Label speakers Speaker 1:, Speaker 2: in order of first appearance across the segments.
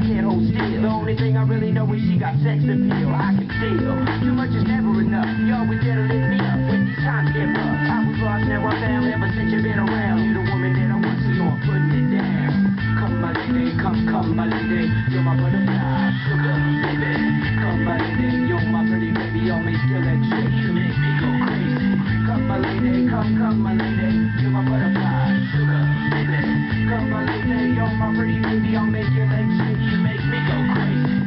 Speaker 1: I can't hold still. The only thing I really know is she got sex appeal. I can feel too much is never enough. You always there to lift me up when these times get rough. I was lost, now I'm found. Ever since you've been around, you're the woman that I want, so you're putting it down. Come my lady, come my lady, you're my butterfly, sugar baby. Come my lady, you're my pretty baby, I'll make your legs shake, you make me go crazy. Come my lady, come my lady, you're my butterfly, sugar baby. Come my lady, you're my pretty baby, I'll make your legs shake, you make me go crazy.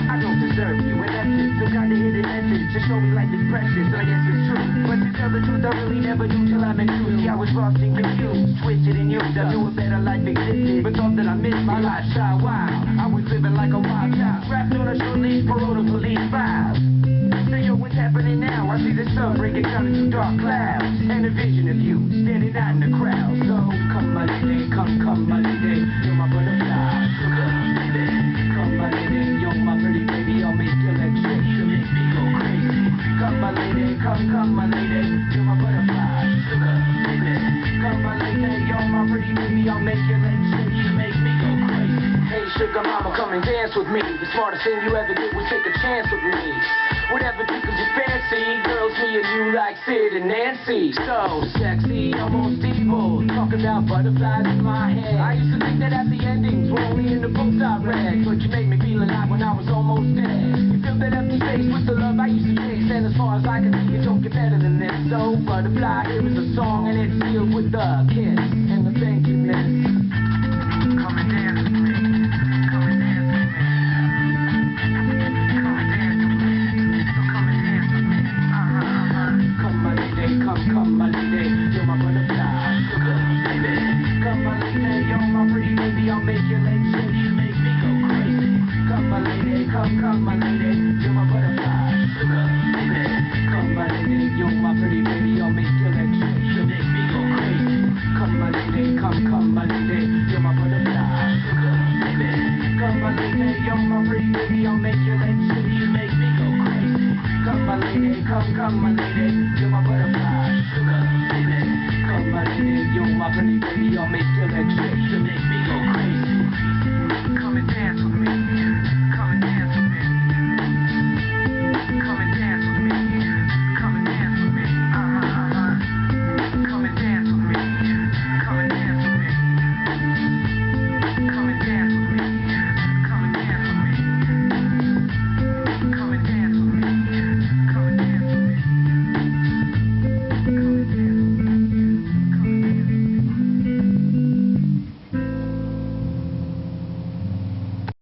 Speaker 1: I don't deserve you, and that's it. Some kind of hidden message to show me life is precious, and I guess it's true. But to tell the truth, I really never knew till I met you. See, I was lost and confused, twisted and used. I knew a better life existed, but thought that I missed my lifestyle. Wow, I was living like a wild child, trapped on a short leash, parole to police files. So yo, what's happening now? I see the sun breaking down into dark clouds, and a vision of you standing out in the crowd. So come my lady, come my lady, you're my butterfly, sugar baby. Come my lady, you're my pretty baby, I'll make your legs shake, you make me go crazy. Come my lady, come my lady, you're my butterfly, sugar baby. Come my lady, you're my pretty baby, I'll make your legs shake, you make me go crazy. Hey sugar mama, come and dance with me. The smartest thing you ever did was take a chance with me. Whatever tickles your fancy, girls me and you like Sid and Nancy. So sexy, almost evil, talking about butterflies in my head. I used to think that happy endings were only in the books I read, but you made me feel alive when I was almost dead. You filled that empty space with the love I used to chase, and as far as I can see, it don't get better than this. So butterfly, here is a song, and it's sealed with a kiss and a thank you miss. Come and dance with me.